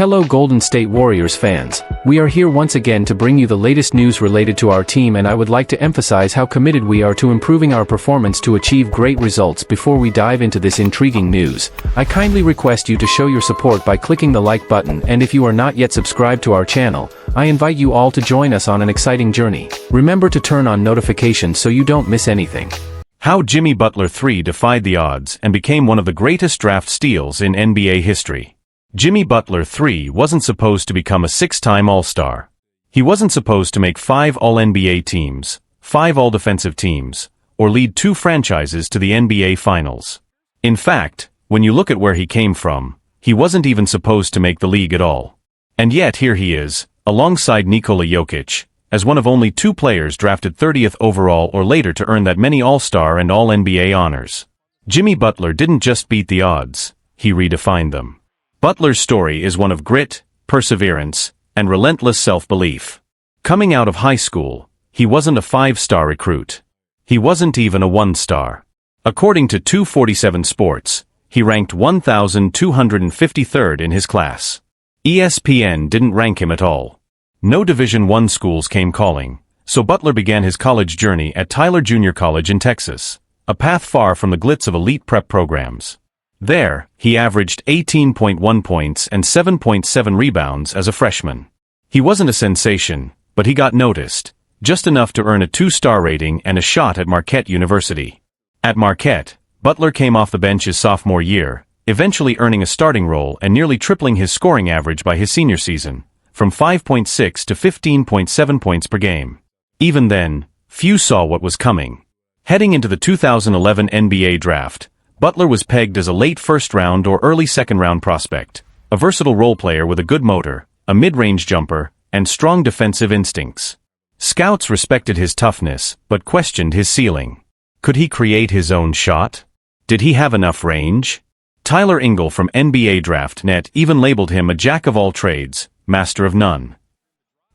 Hello Golden State Warriors fans, we are here once again to bring you the latest news related to our team, and I would like to emphasize how committed we are to improving our performance to achieve great results. Before we dive into this intriguing news, I kindly request you to show your support by clicking the like button, and if you are not yet subscribed to our channel, I invite you all to join us on an exciting journey. Remember to turn on notifications so you don't miss anything. How Jimmy Butler III defied the odds and became one of the greatest draft steals in NBA history. Jimmy Butler III wasn't supposed to become a six-time All-Star. He wasn't supposed to make 5 All-NBA teams, 5 All-Defensive teams, or lead 2 franchises to the NBA Finals. In fact, when you look at where he came from, he wasn't even supposed to make the league at all. And yet here he is, alongside Nikola Jokic, as one of only 2 players drafted 30th overall or later to earn that many All-Star and All-NBA honors. Jimmy Butler didn't just beat the odds, he redefined them. Butler's story is one of grit, perseverance, and relentless self-belief. Coming out of high school, he wasn't a 5-star recruit. He wasn't even a 1-star. According to 247 Sports, he ranked 1,253rd in his class. ESPN didn't rank him at all. No Division I schools came calling, so Butler began his college journey at Tyler Junior College in Texas, a path far from the glitz of elite prep programs. There, he averaged 18.1 points and 7.7 rebounds as a freshman. He wasn't a sensation, but he got noticed, just enough to earn a 2-star rating and a shot at Marquette University. At Marquette, Butler came off the bench his sophomore year, eventually earning a starting role and nearly tripling his scoring average by his senior season, from 5.6 to 15.7 points per game. Even then, few saw what was coming. Heading into the 2011 NBA draft, Butler was pegged as a late first-round or early second-round prospect, a versatile role player with a good motor, a mid-range jumper, and strong defensive instincts. Scouts respected his toughness, but questioned his ceiling. Could he create his own shot? Did he have enough range? Tyler Ingle from NBA Draft.net even labeled him a jack of all trades, master of none.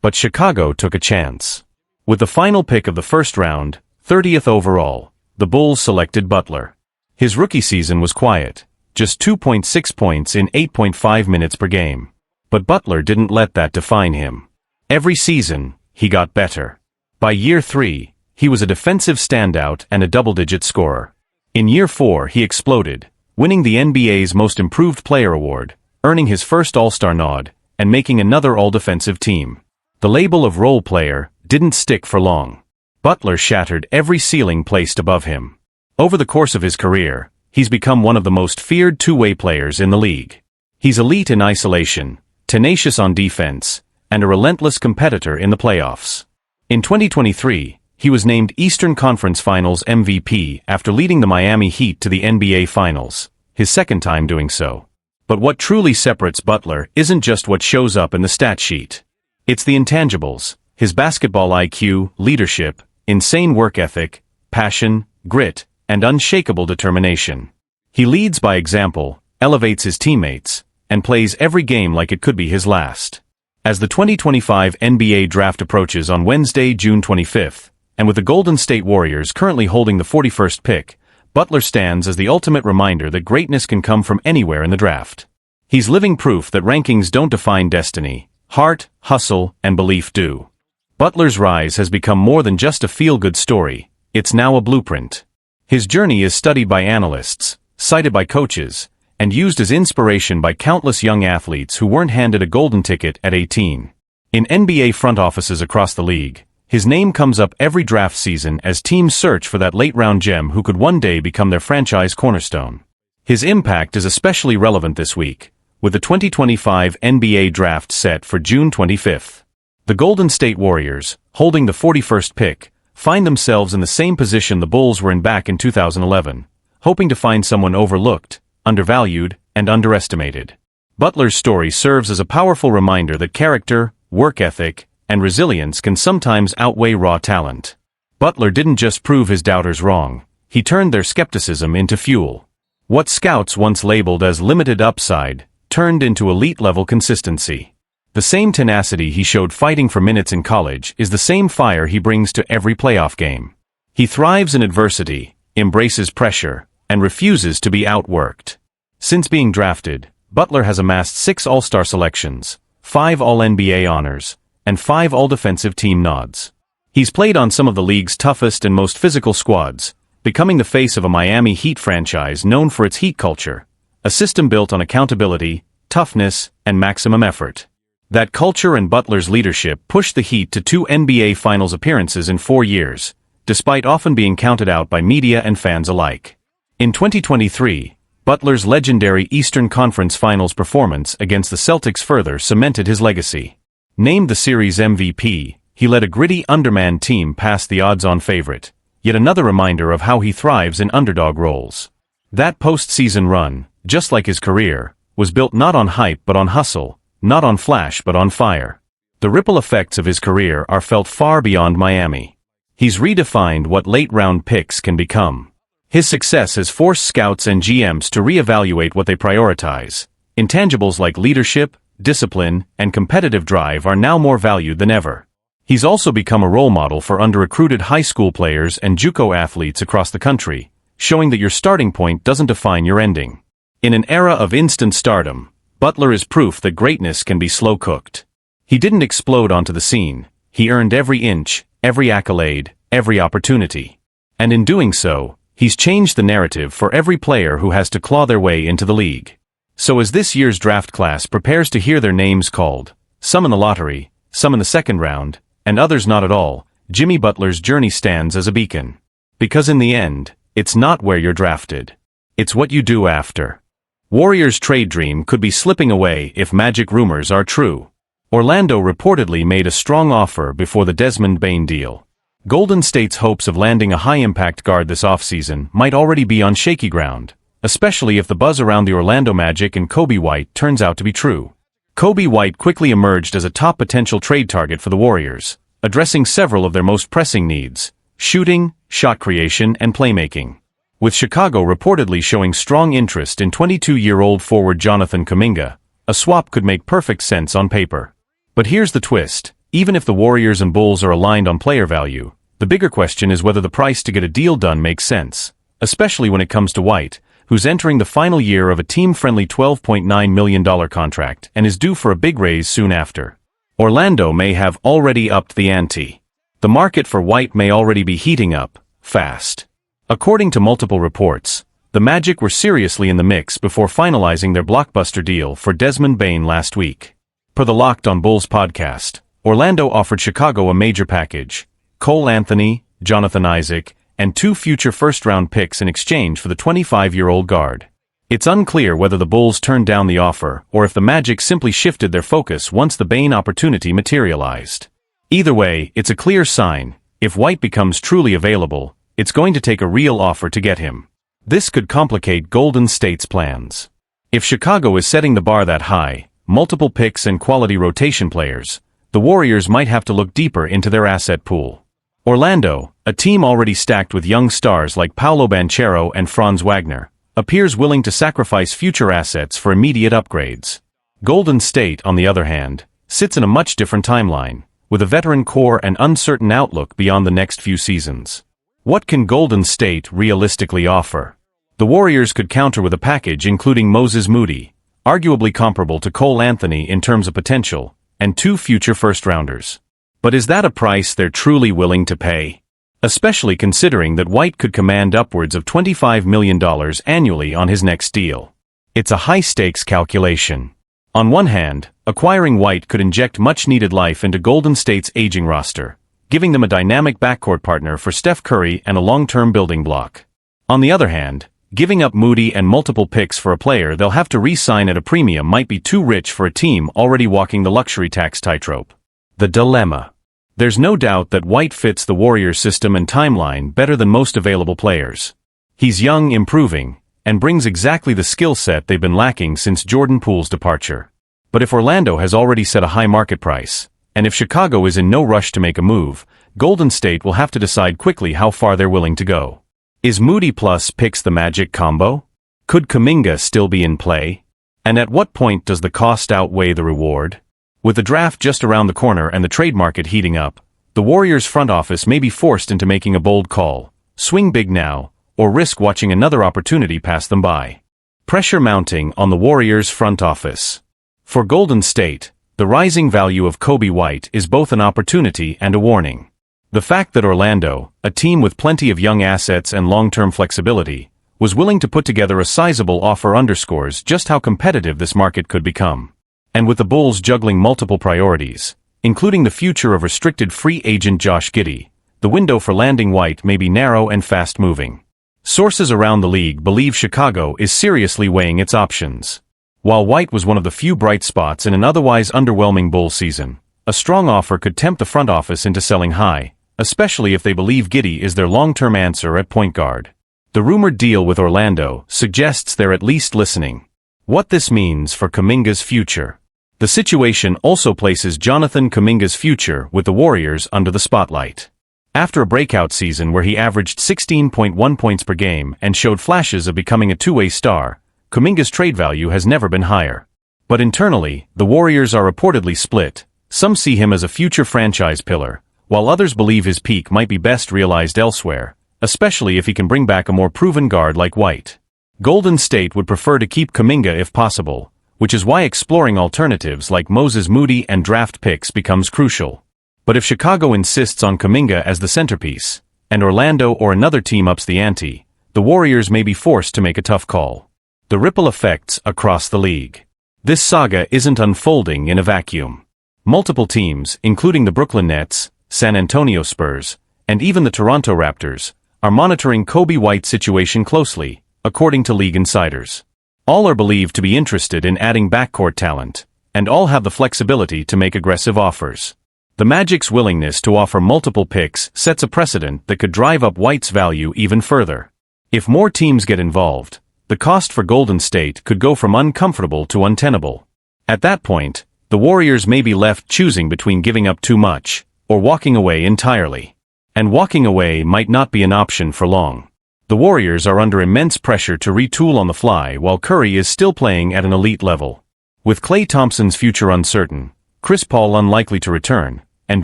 But Chicago took a chance. With the final pick of the first round, 30th overall, the Bulls selected Butler. His rookie season was quiet, just 2.6 points in 8.5 minutes per game. But Butler didn't let that define him. Every season, he got better. By year 3, he was a defensive standout and a double-digit scorer. In year 4, he exploded, winning the NBA's Most Improved Player award, earning his first All-Star nod, and making another All-Defensive team. The label of role player didn't stick for long. Butler shattered every ceiling placed above him. Over the course of his career, he's become one of the most feared two-way players in the league. He's elite in isolation, tenacious on defense, and a relentless competitor in the playoffs. In 2023, he was named Eastern Conference Finals MVP after leading the Miami Heat to the NBA Finals, his second time doing so. But what truly separates Butler isn't just what shows up in the stat sheet. It's the intangibles, his basketball IQ, leadership, insane work ethic, passion, grit, and unshakable determination. He leads by example, elevates his teammates, and plays every game like it could be his last. As the 2025 NBA Draft approaches on Wednesday, June 25th, and with the Golden State Warriors currently holding the 41st pick, Butler stands as the ultimate reminder that greatness can come from anywhere in the draft. He's living proof that rankings don't define destiny, heart, hustle, and belief do. Butler's rise has become more than just a feel-good story, it's now a blueprint. His journey is studied by analysts, cited by coaches, and used as inspiration by countless young athletes who weren't handed a golden ticket at 18. In NBA front offices across the league, his name comes up every draft season as teams search for that late-round gem who could one day become their franchise cornerstone. His impact is especially relevant this week, with the 2025 NBA Draft set for June 25th. The Golden State Warriors, holding the 41st pick, find themselves in the same position the Bulls were in back in 2011, hoping to find someone overlooked, undervalued, and underestimated. Butler's story serves as a powerful reminder that character, work ethic, and resilience can sometimes outweigh raw talent. Butler didn't just prove his doubters wrong, he turned their skepticism into fuel. What scouts once labeled as limited upside turned into elite-level consistency. The same tenacity he showed fighting for minutes in college is the same fire he brings to every playoff game. He thrives in adversity, embraces pressure, and refuses to be outworked. Since being drafted, Butler has amassed 6 All-Star selections, 5 All-NBA honors, and 5 All-Defensive Team nods. He's played on some of the league's toughest and most physical squads, becoming the face of a Miami Heat franchise known for its Heat culture, a system built on accountability, toughness, and maximum effort. That culture and Butler's leadership pushed the Heat to 2 NBA Finals appearances in 4 years, despite often being counted out by media and fans alike. In 2023, Butler's legendary Eastern Conference Finals performance against the Celtics further cemented his legacy. Named the series MVP, he led a gritty undermanned team past the odds-on favorite, yet another reminder of how he thrives in underdog roles. That postseason run, just like his career, was built not on hype but on hustle, not on flash but on fire. The ripple effects of his career are felt far beyond Miami. He's redefined what late-round picks can become. His success has forced scouts and GMs to reevaluate what they prioritize. Intangibles like leadership, discipline, and competitive drive are now more valued than ever. He's also become a role model for under-recruited high school players and JUCO athletes across the country, showing that your starting point doesn't define your ending. In an era of instant stardom, Butler is proof that greatness can be slow-cooked. He didn't explode onto the scene. He earned every inch, every accolade, every opportunity. And in doing so, he's changed the narrative for every player who has to claw their way into the league. So as this year's draft class prepares to hear their names called, some in the lottery, some in the second round, and others not at all, Jimmy Butler's journey stands as a beacon. Because in the end, it's not where you're drafted. It's what you do after. Warriors' trade dream could be slipping away if Magic rumors are true. Orlando reportedly made a strong offer before the Desmond Bane deal. Golden State's hopes of landing a high-impact guard this offseason might already be on shaky ground, especially if the buzz around the Orlando Magic and Kobe White turns out to be true. Kobe White quickly emerged as a top potential trade target for the Warriors, addressing several of their most pressing needs: shooting, shot creation, and playmaking. With Chicago reportedly showing strong interest in 22-year-old forward Jonathan Kuminga, a swap could make perfect sense on paper. But here's the twist: even if the Warriors and Bulls are aligned on player value, the bigger question is whether the price to get a deal done makes sense, especially when it comes to White, who's entering the final year of a team-friendly $12.9 million contract and is due for a big raise soon after. Orlando may have already upped the ante. The market for White may already be heating up, fast. According to multiple reports, the Magic were seriously in the mix before finalizing their blockbuster deal for Desmond Bane last week. Per the Locked on Bulls podcast, Orlando offered Chicago a major package: Cole Anthony, Jonathan Isaac, and 2 future first-round picks in exchange for the 25-year-old guard. It's unclear whether the Bulls turned down the offer or if the Magic simply shifted their focus once the Bane opportunity materialized. Either way, it's a clear sign: if White becomes truly available, it's going to take a real offer to get him. This could complicate Golden State's plans. If Chicago is setting the bar that high, multiple picks and quality rotation players, the Warriors might have to look deeper into their asset pool. Orlando, a team already stacked with young stars like Paolo Banchero and Franz Wagner, appears willing to sacrifice future assets for immediate upgrades. Golden State, on the other hand, sits in a much different timeline, with a veteran core and uncertain outlook beyond the next few seasons. What can Golden State realistically offer? The Warriors could counter with a package including Moses Moody, arguably comparable to Cole Anthony in terms of potential, and 2 future first-rounders. But is that a price they're truly willing to pay? Especially considering that White could command upwards of $25 million annually on his next deal. It's a high-stakes calculation. On one hand, acquiring White could inject much-needed life into Golden State's aging roster, giving them a dynamic backcourt partner for Steph Curry and a long-term building block. On the other hand, giving up Moody and multiple picks for a player they'll have to re-sign at a premium might be too rich for a team already walking the luxury tax tightrope. The dilemma. There's no doubt that White fits the Warriors' system and timeline better than most available players. He's young, improving, and brings exactly the skill set they've been lacking since Jordan Poole's departure. But if Orlando has already set a high market price, and if Chicago is in no rush to make a move, Golden State will have to decide quickly how far they're willing to go. Is Moody plus picks the Magic combo? Could Kuminga still be in play? And at what point does the cost outweigh the reward? With the draft just around the corner and the trade market heating up, the Warriors' front office may be forced into making a bold call: swing big now, or risk watching another opportunity pass them by. Pressure mounting on the Warriors' front office. For Golden State, the rising value of Kobe White is both an opportunity and a warning. The fact that Orlando, a team with plenty of young assets and long-term flexibility, was willing to put together a sizable offer underscores just how competitive this market could become. And with the Bulls juggling multiple priorities, including the future of restricted free agent Josh Giddey, the window for landing White may be narrow and fast-moving. Sources around the league believe Chicago is seriously weighing its options. While White was one of the few bright spots in an otherwise underwhelming Bulls season, a strong offer could tempt the front office into selling high, especially if they believe Giddey is their long-term answer at point guard. The rumored deal with Orlando suggests they're at least listening. What this means for Kuminga's future. The situation also places Jonathan Kuminga's future with the Warriors under the spotlight. After a breakout season where he averaged 16.1 points per game and showed flashes of becoming a two-way star, Kuminga's trade value has never been higher. But internally, the Warriors are reportedly split. Some see him as a future franchise pillar, while others believe his peak might be best realized elsewhere, especially if he can bring back a more proven guard like White. Golden State would prefer to keep Kuminga if possible, which is why exploring alternatives like Moses Moody and draft picks becomes crucial. But if Chicago insists on Kuminga as the centerpiece, and Orlando or another team ups the ante, the Warriors may be forced to make a tough call. The ripple effects across the league. This saga isn't unfolding in a vacuum. Multiple teams, including the Brooklyn Nets, San Antonio Spurs, and even the Toronto Raptors, are monitoring Kobe White's situation closely, according to league insiders. All are believed to be interested in adding backcourt talent, and all have the flexibility to make aggressive offers. The Magic's willingness to offer multiple picks sets a precedent that could drive up White's value even further. If more teams get involved, the cost for Golden State could go from uncomfortable to untenable. At that point, the Warriors may be left choosing between giving up too much, or walking away entirely. And walking away might not be an option for long. The Warriors are under immense pressure to retool on the fly while Curry is still playing at an elite level. With Klay Thompson's future uncertain, Chris Paul unlikely to return, and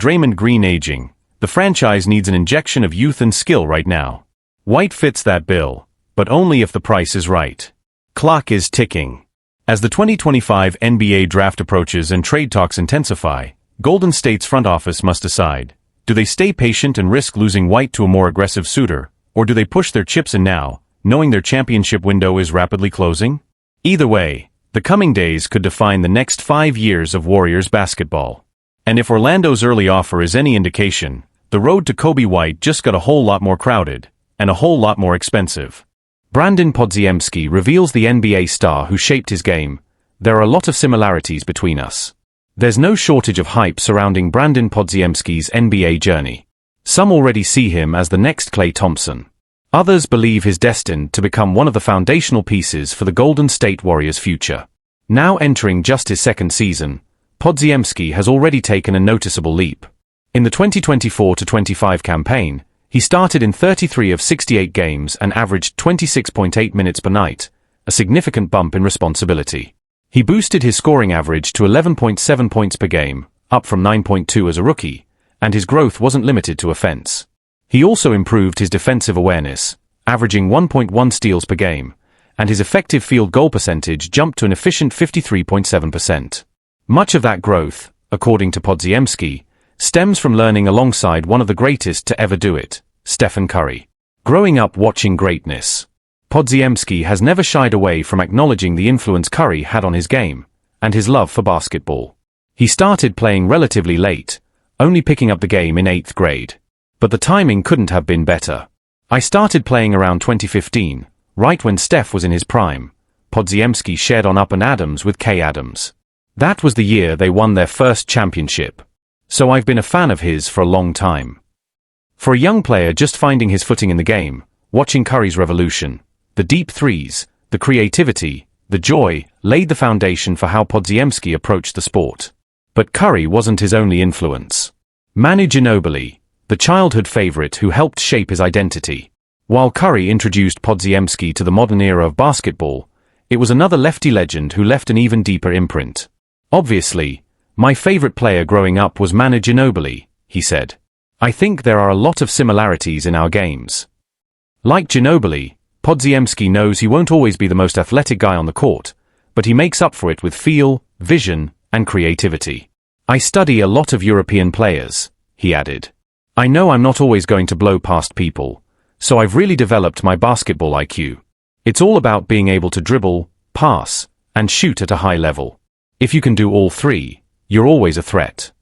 Draymond Green aging, the franchise needs an injection of youth and skill right now. White fits that bill, but only if the price is right. Clock is ticking. As the 2025 NBA draft approaches and trade talks intensify, Golden State's front office must decide. Do they stay patient and risk losing White to a more aggressive suitor, or do they push their chips in now, knowing their championship window is rapidly closing? Either way, the coming days could define the next 5 years of Warriors basketball. And if Orlando's early offer is any indication, the road to Kobe White just got a whole lot more crowded, and a whole lot more expensive. Brandon Podziemski reveals the NBA star who shaped his game. There are a lot of similarities between us. There's no shortage of hype surrounding Brandon Podziemski's NBA journey. Some already see him as the next Klay Thompson. Others believe he's destined to become one of the foundational pieces for the Golden State Warriors' future. Now entering just his second season, Podziemski has already taken a noticeable leap. In the 2024-25 campaign, he started in 33 of 68 games and averaged 26.8 minutes per night, a significant bump in responsibility. He boosted his scoring average to 11.7 points per game, up from 9.2 as a rookie, and his growth wasn't limited to offense. He also improved his defensive awareness, averaging 1.1 steals per game, and his effective field goal percentage jumped to an efficient 53.7%. Much of that growth, according to Podziemski, stems from learning alongside one of the greatest to ever do it, Stephen Curry. Growing up watching greatness. Podziemski has never shied away from acknowledging the influence Curry had on his game, and his love for basketball. He started playing relatively late, only picking up the game in 8th grade. But the timing couldn't have been better. I started playing around 2015, right when Steph was in his prime. Podziemski shared on Up and Adams with Kay Adams. That was the year they won their first championship. So I've been a fan of his for a long time. For a young player just finding his footing in the game, watching Curry's revolution, the deep threes, the creativity, the joy, laid the foundation for how Podziemski approached the sport. But Curry wasn't his only influence. Manu Ginobili, the childhood favorite who helped shape his identity. While Curry introduced Podziemski to the modern era of basketball, it was another lefty legend who left an even deeper imprint. Obviously, my favorite player growing up was Manu Ginobili, he said. I think there are a lot of similarities in our games. Like Ginobili, Podziemski knows he won't always be the most athletic guy on the court, but he makes up for it with feel, vision, and creativity. "I study a lot of European players," he added. "I know I'm not always going to blow past people, so I've really developed my basketball IQ. It's all about being able to dribble, pass, and shoot at a high level. If you can do all three, you're always a threat."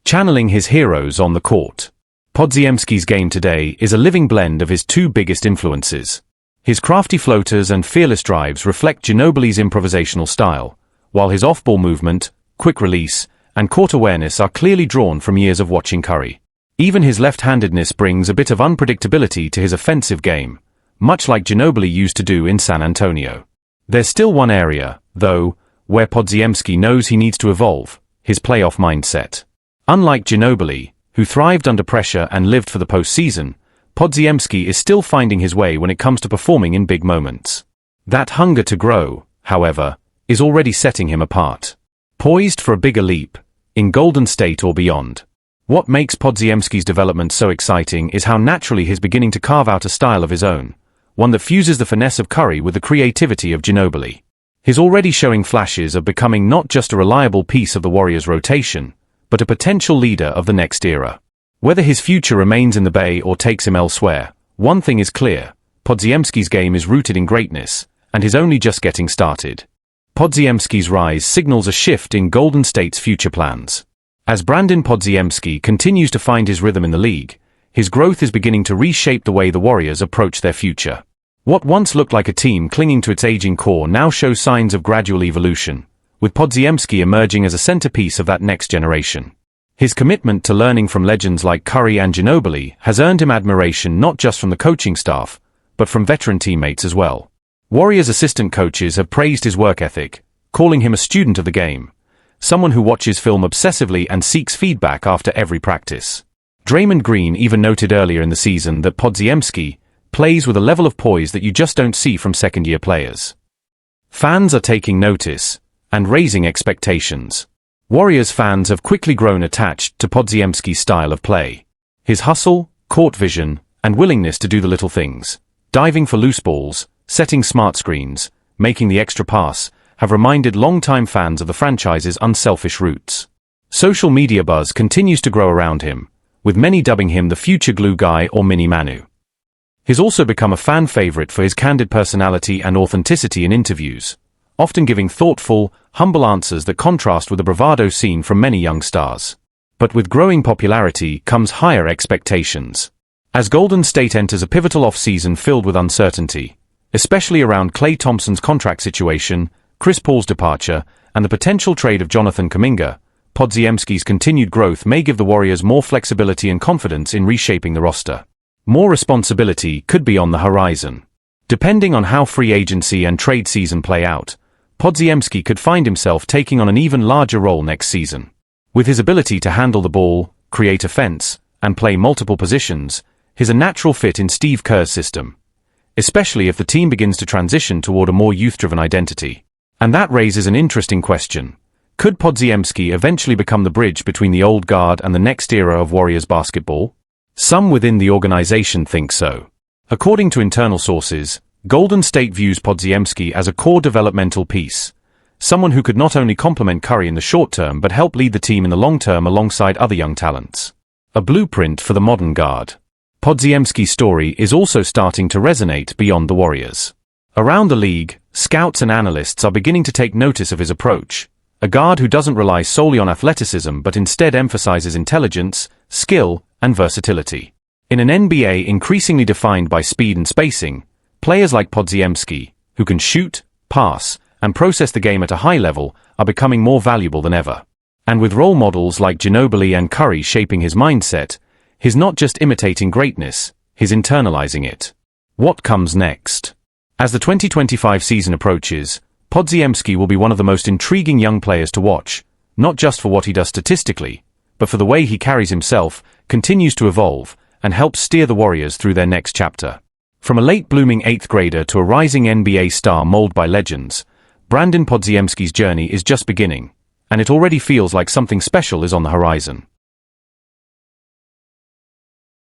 Channeling his heroes on the court. Podziemski's game today is a living blend of his two biggest influences. His crafty floaters and fearless drives reflect Ginobili's improvisational style, while his off-ball movement, quick release, and court awareness are clearly drawn from years of watching Curry. Even his left-handedness brings a bit of unpredictability to his offensive game, much like Ginobili used to do in San Antonio. There's still one area, though, where Podziemski knows he needs to evolve: his playoff mindset. Unlike Ginobili, who thrived under pressure and lived for the postseason, Podziemski is still finding his way when it comes to performing in big moments. That hunger to grow, however, is already setting him apart. Poised for a bigger leap, in Golden State or beyond. What makes Podziemski's development so exciting is how naturally he's beginning to carve out a style of his own, one that fuses the finesse of Curry with the creativity of Ginobili. He's already showing flashes of becoming not just a reliable piece of the Warriors' rotation, but a potential leader of the next era. Whether his future remains in the Bay or takes him elsewhere, one thing is clear: Podziemski's game is rooted in greatness, and he's only just getting started. Podziemski's rise signals a shift in Golden State's future plans. As Brandon Podziemski continues to find his rhythm in the league, his growth is beginning to reshape the way the Warriors approach their future. What once looked like a team clinging to its aging core now shows signs of gradual evolution, with Podziemski emerging as a centerpiece of that next generation. His commitment to learning from legends like Curry and Ginobili has earned him admiration not just from the coaching staff, but from veteran teammates as well. Warriors assistant coaches have praised his work ethic, calling him a student of the game, someone who watches film obsessively and seeks feedback after every practice. Draymond Green even noted earlier in the season that Podziemski plays with a level of poise that you just don't see from second-year players. Fans are taking notice and raising expectations. Warriors fans have quickly grown attached to Podziemski's style of play. His hustle, court vision, and willingness to do the little things, diving for loose balls, setting smart screens, making the extra pass, have reminded longtime fans of the franchise's unselfish roots. Social media buzz continues to grow around him, with many dubbing him the future glue guy or mini Manu. He's also become a fan favorite for his candid personality and authenticity in interviews, often giving thoughtful, humble answers that contrast with the bravado seen from many young stars. But with growing popularity comes higher expectations. As Golden State enters a pivotal off-season filled with uncertainty, especially around Klay Thompson's contract situation, Chris Paul's departure, and the potential trade of Jonathan Kuminga, Podziemski's continued growth may give the Warriors more flexibility and confidence in reshaping the roster. More responsibility could be on the horizon. Depending on how free agency and trade season play out, Podziemski could find himself taking on an even larger role next season. With his ability to handle the ball, create offense, and play multiple positions, he's a natural fit in Steve Kerr's system, especially if the team begins to transition toward a more youth-driven identity. And that raises an interesting question. Could Podziemski eventually become the bridge between the old guard and the next era of Warriors basketball? Some within the organization think so. According to internal sources, Golden State views Podziemski as a core developmental piece, someone who could not only complement Curry in the short term but help lead the team in the long term alongside other young talents. A blueprint for the modern guard. Podziemski's story is also starting to resonate beyond the Warriors. Around the league, scouts and analysts are beginning to take notice of his approach, a guard who doesn't rely solely on athleticism but instead emphasizes intelligence, skill, and versatility. In an NBA increasingly defined by speed and spacing, players like Podziemski, who can shoot, pass, and process the game at a high level, are becoming more valuable than ever. And with role models like Ginobili and Curry shaping his mindset, he's not just imitating greatness, he's internalizing it. What comes next? As the 2025 season approaches, Podziemski will be one of the most intriguing young players to watch, not just for what he does statistically, but for the way he carries himself, continues to evolve, and helps steer the Warriors through their next chapter. From a late-blooming 8th grader to a rising NBA star molded by legends, Brandon Podziemski's journey is just beginning, and it already feels like something special is on the horizon.